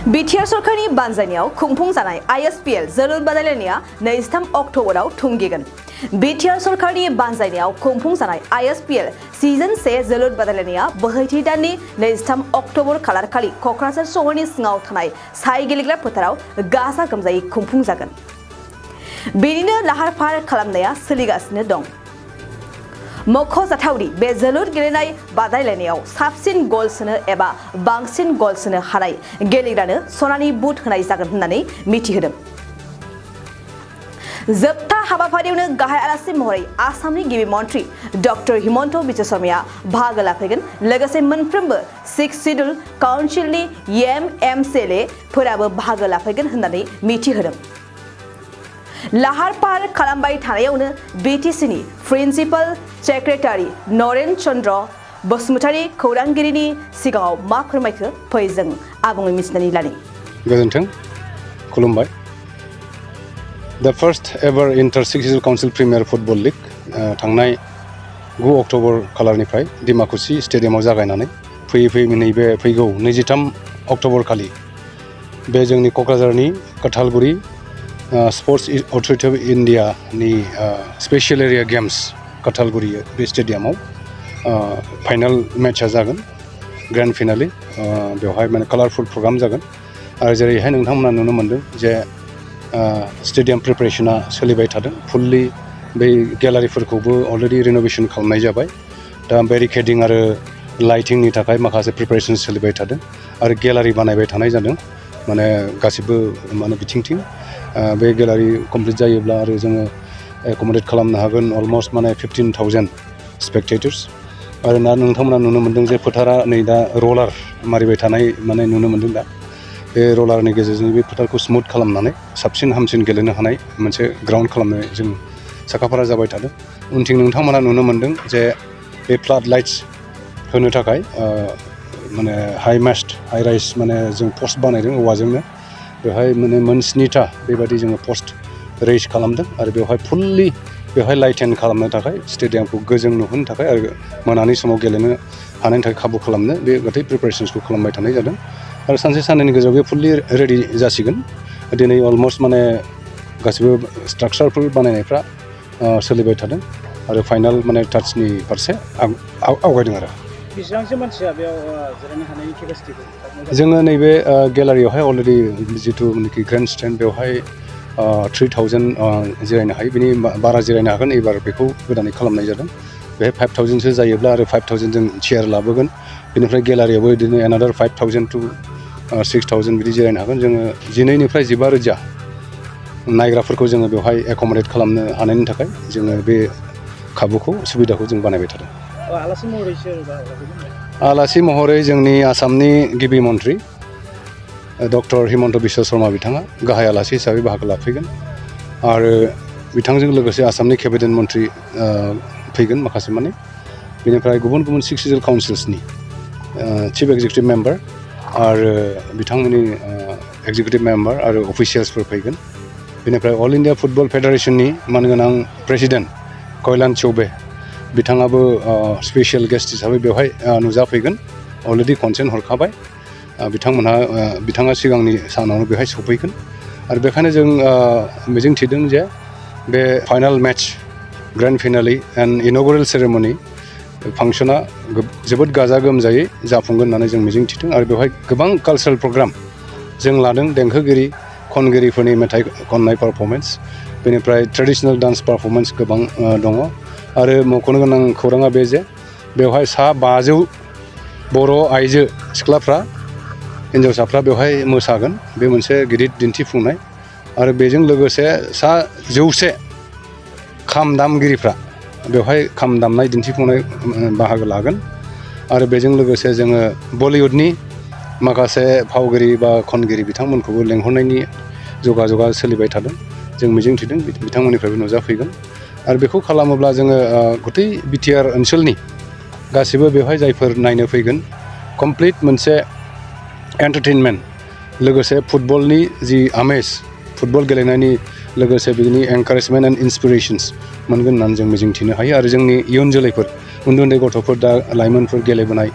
BTR सरकारनि बानजायनायाव खुंफुं जानाय ISPL जोलुर बादायलायनाया 23 अक्ट'बराव थुंगेगोन। बिटिआर सरकारनि बानजायनायाव खुंफुं जानाय ISPL सीजन 1 जोलुर बादायलायनाया बोहैथि दाननि 23 अक्ट'बर खालारखालि क'क्राझार सहरनि सिङाव थानाय साइ गेलेग्रा फोथाराव गाजा गोमजायै खुंफुं जागोन। बेनिनो लाहार फाहार खालामनाया सोलिगासिनो दं। मख'जाथावदि बे जोलुर गेलेनाय बादायलायनायाव साबसिन गल सोनो एबा बांसिन गल सोनो हानाय गेलेग्रानो सनानि बुट होनाय जागोन होननानै मिथिहोदों। जोबथा हाबाफारियावनो गाहाय आलासि महरै आसामनि गिबि मन्त्रि डक्टर हिमन्त बिश्व शर्माया बाहागो लाफैगोन। लोगोसे मोनफ्रोमबो 6 सिडुल काउन्सिलनि MCLA फोराबो बाहागो लाफैगोन होननानै मिथिहोदों। लाहार फाहार खालामबाय थानायावनो BTCनि प्रिन्सिपाल सेक्रेटारि नरेन चन्द्र बसुमतारी खौरांगिरिनि सिगाङाव मा फोरमायखो फै जों आबुङै मिथिनानै लानि। गोजोन्थों, खुलुमबाय। The first ever inter-6 council premier football league थांनाय 9 अक्ट'बर खालारनिफ्राय डिमाकुसि स्टेडियामाव जागायनानै फैयै नैबे फैगौ 23 अक्ट'बर खालि बे जोंनि क'क्राझारनि कथालगुरि स्पर्ट्स अथ'रिटि अफ इन्डियानि स्पेशल एरिया गेम्स कथालगुरि बे स्टेडियामाव फाइनाल मेचआ जागोन, ग्रेन्ड फिनाले। बेवहाय माने कालारफुल प्रग्राम जागोन आरो जेरैहाय नोंथांमोना नुनो मोन्दों जे स्टेडियाम प्रिपारेसना सोलिबाय थादों। फुल्लि बै गेलारिफोरखौबो अलरेडि रिन'भेसन खालामनाय जाबाय। दा बेरिकेडिं आरो लाइटिंनि थाखाय माखासे प्रिपारेसन सोलिबाय थादों आरो गेलारि बानायबाय थानाय जादों। माने गासिबो माने बिथिंथिं बे गेलारि कमप्लिट जायोब्ला आरो जोङो एकमडेट खालामनो हागोन अलमस्ट माने 15,000 स्पेक्टेटर्स। आरो नोंथांमोना नुनो मोन्दों जे फोथारा नै दा रलार मारिबाय थानाय माने नुनो मोन्दों। दा बे रलारनि गेजेरजों बे फोथारखौ स्मुथ खालामनानै साबसिन हामसिन गेलेनो हानाय मोनसे ग्राउन्ड खालामनो जों साखाफारा जाबाय थादों। उनथिं नोंथांमोना नुनो मोन्दों जे बे फ्लाड लाइट्स होनो थाखाय माने हाइ राइस माने जों पस्ट बानायदों औवाजोंनो। बेवहाय माने 7टा बेबायदि जोङो पस्ट रेज खालामदों आरो बेवहाय फुल्लि बेवहाय लाइटेन खालामनो थाखाय स्टेडियामखौ गोजों नुहोनो थाखाय आरो मोनानि समाव गेलेनो हानायनि थाखाय खाबु खालामनो बे गासै प्रिपारेसन्सखौ खालामबाय थानाय जादों। आरो सानसे साननैनि गेजेराव बे फुल्लि रेडि जासिगोन। दिनै अलमस्ट माने गासिबो स्ट्राक्चारफोर बानायनायफ्रा सोलिबाय थादों आरो फाइनाल माने टाचनि फारसे आवगायदों आरो। बेसेबांसो मानसिया बेयाव जिरायनो हानायनि केपासिटिखौ जोङो नैबे गेलारियावहाय अलरेडि जिथुनाखि ग्रेन्ड स्टेन्ड बेवहाय 3,000 जिरायनो हायो। बिनि बारा जिरायनो हागोन। एबार बेखौ गोदानै खालामनाय जादों। बेहाय 5,000सो जायोब्ला आरो 5,000 जों चेयार लाबोगोन। बेनिफ्राय गेलारियावबो बिदिनो एनादार 5,000 to 6,000 बिदि जिरायनो हागोन। जोङो 12निफ्राय 15,000 नायग्राफोरखौ जोङो बेवहाय एकमडेट खालामनो हानायनि थाखाय जोङो बे खाबुखौ सुबिदाखौ जों बानायबाय थादों। आलासि महरै जोंनि आसामनि गिबि मन्त्रि डक्टर हिमन्त बिश्व शर्मा बिथाङा गाहाय आलासि हिसाबै बाहागो लाफैगोन आरो बिथांजों लोगोसे आसामनि केबिनेट मन्त्रि फैगोन माखासे माने। बेनिफ्राय गुबुन 6 सिडुल काउन्सिल्सनि चिफ एक्जिकिउटिभ मेम्बार आरो बिथांमोननि एक्जिकिउटिभ मेम्बार आरो अफिसियेल्सफोर फैगोन। बेनिफ्राय अल इन्डिया फुटबल फेडारेसननि मानगोनां प्रेसिडेन्ट कैलान चौबे बिथाङाबो स्पेसियेल गेस्ट हिसाबै बेवहाय नुजाफैगोन। Already consent हरखाबाय। बिथाङा सिगांनि सानावनो बेवहाय सफैगोन आरो बेखायनो जों मिजिं थिदों जे बे final match grand finale and inaugural ceremony फांसना जोबोद गाजा गोमजायै जाफुंगोन होननानै जों मिजिं थिदों। आरो बेवहाय गोबां कालचारेल प्रग्राम जों लादों। देंखोगिरि खनगिरिफोरनि मेथाइ खननाय पारफरमेन्स, बेनिफ्राय ट्रेडिसनेल डान्स पारफरमेन्स गोबां दङ। आरो मख'नो गोनां खौराङा बे जे बेवहाय 500 बर' आइजो सिख्लाफ्रा हिन्जावसाफ्रा बेवहाय मोसागोन। बे मोनसे गिदिर दिन्थिफुंनाय आरो बेजों लोगोसे 100 खाम दामगिरिफ्रा बेवहाय खाम दामनाय दिन्थिफुंनाय बाहागो लागोन। आरो बेजों लोगोसे जोङो बलिउडनि माखासे फावगिरि बा खनगिरि बिथांमोनखौबो लेंहरनायनि जगाजगा सोलिबाय थादों। जों मिजिं थिदों बिथांमोननिफ्रायबो नुजाफैगोन। आरो बेखौ खालामोब्ला जोङो गथै बिटिआर ओनसोलनि गासिबो बेवहाय जायफोर नायनो फैगोन कमप्लिट मोनसे एन्टारटेनमेन्ट लोगोसे फुटबलनि जि आमेज, फुटबल गेलेनायनि लोगोसे बिनि एनकारेजमेन्ट एन्ड इन्सपिरेसन्स मोनगोन होननानै जों मिजिंथिनो हायो। आरो जोंनि इयुन जोलैफोर उन्दै गथ'फोर दा लाइमोनफोर गेलेबोनाय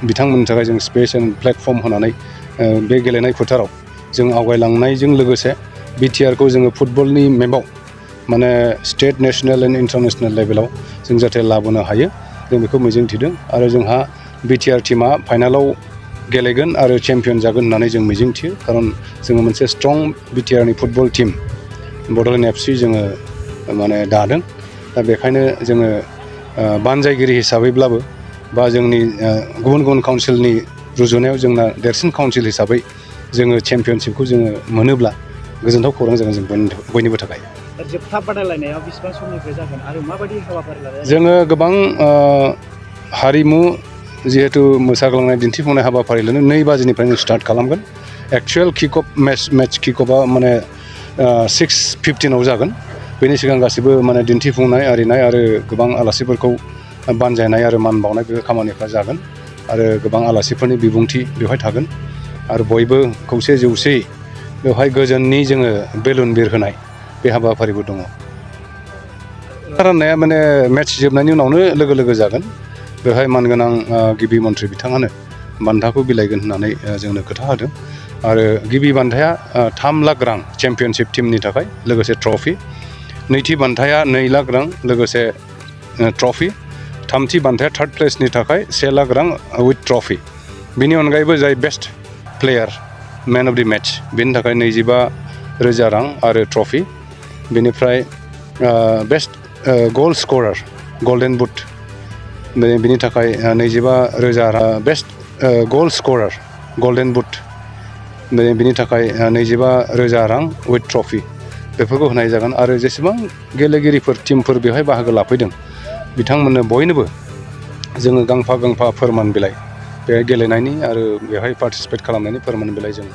बिथांमोननि थाखाय जों स्पेस एन्ड प्लेटफर्म होनानै बे गेलेनाय फोथाराव जों आवगायलांनायजों लोगोसे बिटिआरखौ जोङो फुटबलनि मेपआव माने स्टेट नेशनेल एन्ड इन्टारनेशनेल लेभेलाव जों जाहाथे लाबोनो हायो जों बेखौ मिजिंथिदों आरो जोंहा बिटिआर टीमा फाइनालाव गेलेगोन आरो चेम्पियन जागोन होननानै जों मिजिंथियो खारन जोङो मोनसे स्ट्रं बिटिआरनि फुटबल टीम बड'लेण्ड एफसि जोङो माने दादों दा बेखायनो जोङो बानजायगिरि हिसाबैब्लाबो बा जोंनि गुबुन गुबुन काउन्सिलनि रुजुनायाव जोंना देरसिन काउन्सिल हिसाबै जोङो चेम्पियनशिपखौ जोङो मोनोब्ला गोजोनथाव खौरां जागोन जों बयनिबो थाखाय जोबथा बादायलायनायाव बेसेबां समनिफ्राय जागोन आरो माबायदि हाबाफारि लानाय जोङो गोबां हारिमु जिहेतु मोसाग्लांनाय दिन्थिफुंनाय हाबाफारि लानो 2 बाजिनिफ्राय जों स्टार्ट खालामगोन actual kick of match kick अफआ माने 6:15 जागोन बेनि सिगां गासिबो माने दिन्थिफुंनाय आरिनाय आरो गोबां आलासिफोरखौ बानजायनाय आरो मान बावनाय बे खामानिफ्रा जागोन आरो गोबां आलासिफोरनि बिबुंथि बेवहाय थागोन आरो बयबो खौसे जौसेयै बेवहाय गोजोननि जोङो बेलुन बिरहोनाय बे हाबाफारिबो दङ राननाया माने मेट्च जोबनायनि उनावनो लोगो लोगो जागोन बेवहाय मानगोनां गिबि मन्थ्रि बिथाङानो बान्थाखौ बिलाइगोन होननानै जोंनो खोथा होदों आरो गिबि बान्थाया 3 लाख रां चेम्पियनशिप टीमनि थाखाय लोगोसे ट्रफि नैथि बान्थाया 2 लाख रां लोगोसे ट्रफि थामथि बान्थाया थार्ड प्लेसनि थाखाय 1 लाख रां विथ ट्रफि बेनि अनगायैबो जाय बेस्ट प्लेयार मैन अफ द मैच बेनि थाखाय 25,000 रां आरो ट्रफि बेनिफ्राय बेस्ट गोल स्करार गल्डेन बुट बेनि थाखाय 25,000 रां बेस्ट गोल स्करार गल्डेन बुट बेनि थाखाय 25,000 रां विथ ट्रफि बेफोरखौ होनाय जागोन आरो जेसेबां गेलेगिरिफोर टीमफोर बेवहाय बाहागो लाफैदों बिथांमोननो बयनोबो जोङो गांफा फोरमान बिलाइ बे गेलेनायनि आरो बेवहाय पार्टिसिपेट खालामनायनि फोरमान बिलाइ जों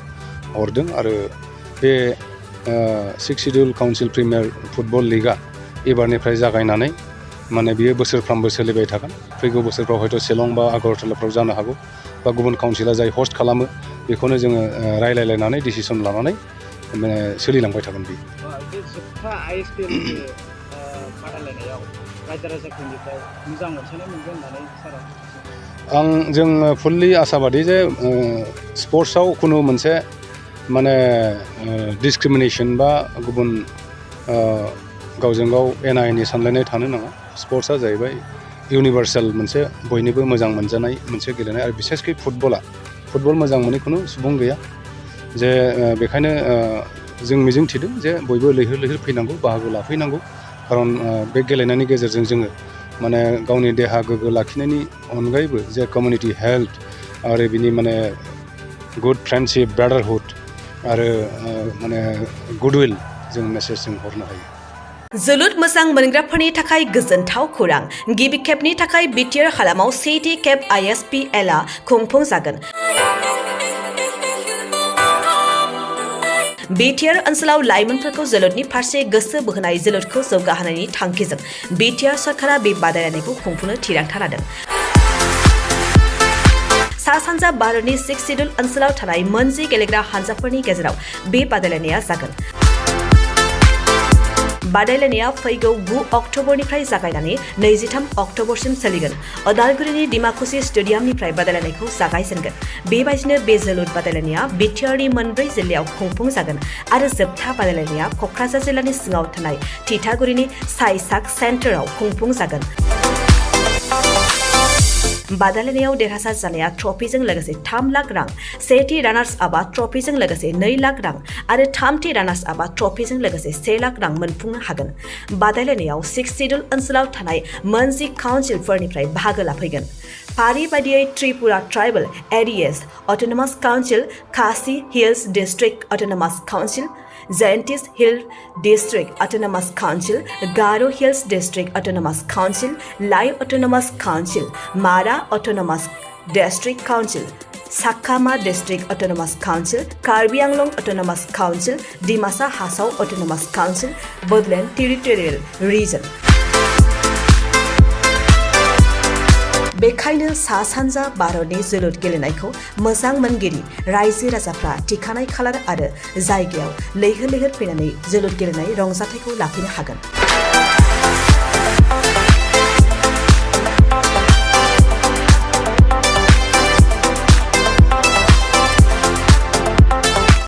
हरदों आरो बे 6 schedule council premier football Liga एबारनिफ्राय जागायनानै माने बियो बोसोरफ्रामबो सोलिबाय थागोन फैगौ बोसोरफ्राव हयथ' शिलं बा आगरतलाफ्राव जानो हागौ बा गुबुन काउन्सिला जाय हस्ट खालामो बेखौनो जोङो रायलायलायनानै डिसिसन लानानै माने सोलिलांबाय थागोन बे जोबथा ISPL बादायलायनायाव रायजो-राजाफोरनिफ्राय मोजां अनसायनाय मोनगोन होननानै सारा जों फुल्लि आसाबादि जे स्पर्ट्सआव खुनु मोनसे माने डिसक्रिमिनेसन बा गुबुन गावजों गाव एना एनि सानलायनाय थानो नाङा स्पर्ट्सआ जाहैबाय इउनिभार्सेल मोनसे बयनिबो मोजां मोनजानाय मोनसे गेलेनाय आरो बिसेसकै फुटबल मोजां मोनै खुनु सुबुं गैया जे बेखायनो जों मिजिंथिदों जे बयबो लैहोर फैनांगौ बाहागो लाफैनांगौ खारन बे गेलेनायनि गेजेरजों जोङो माने गावनि देहा गोग्गो लाखिनायनि अनगायैबो जे कमिउनिटि हेल्थ आरो बिनि माने गुड फ्रेन्डशिप ब्रादारहुड आरो माने गुडविल जों मेसेज जों हरनो हायो जोलुर मोजां मोनग्राफोरनि थाखाय गोजोनथाव खौरां गिबि खेबनि थाखाय बिटिआर हालामाव 7थि खेब ISPL आ खुंफुंजागोन बिटिआर ओनसोलाव लाइमोनफोरखौ जोलुरनि फारसे गोसो बोहोनाय जोलुरखौ जौगाहोनायनि थांखिजों बिटिआर सरकारा बे बादायलायनायखौ खुंफुंनो थिरांथा लादों सा सानजा भारतनि 6 शिड्यूल ओनसोलाव थानाय 9 गेलेग्रा हानजाफोरनि गेजेराव बे बादायलायनाया जागोन बादायलायनाया फैगौ 9 अक्ट'बरनिफ्राय जागायनानै 23 अक्ट'बरसिम सोलिगोन अदालगुरिनि डिमाकुसि स्टेडियामनिफ्राय बादायलायनायखौ जागायजेनगोन बेबायदिनो बे जोलुर बादायलायनाया बिटिआरनि 4 जिल्लायाव खुंफुंजागोन आरो जोबथा बादायलायनाया क'क्राझार जिल्लानि सिङाव थानाय थिथागुरिनि साइसाक सेन्टाराव खुंफुंजागोन बादायलायनायाव देरहासार जानाया ट्रफिजों लोगोसे 3 लाख रां सेथि रानार्स आपआ ट्रफिजों लोगोसे 2 लाख रां आरो थामथि रानार्स आपआ ट्रफिजों लोगोसे 1 लाख रां मोनफुंनो हागोन बादायलायनायाव 6 शिड्यूल ओनसोलाव थानाय 9 काउन्सिलफोरनिफ्राय बाहागो लाफैगोन फारि बायदियै Tripura tribal areas autonomous council Khasi hills district autonomous council Jaintis Hill District Autonomous Council, Garo Hills District Autonomous Council, Lai Autonomous Council, Mara Autonomous District Council, Sakama District Autonomous Council, Karbi Anglong Autonomous Council, Dimasa Hasau Autonomous Council, Bogland Territorial Region. बेखायनो सा सानजा भारतनि जोलुर गेलेनायखौ मोजां मोनगिरि रायजो राजाफ्रा थिखानाय खालार आरो जायगायाव लैहोर फैनानै जोलुर गेलेनाय रंजाथायखौ लाफैनो हागोन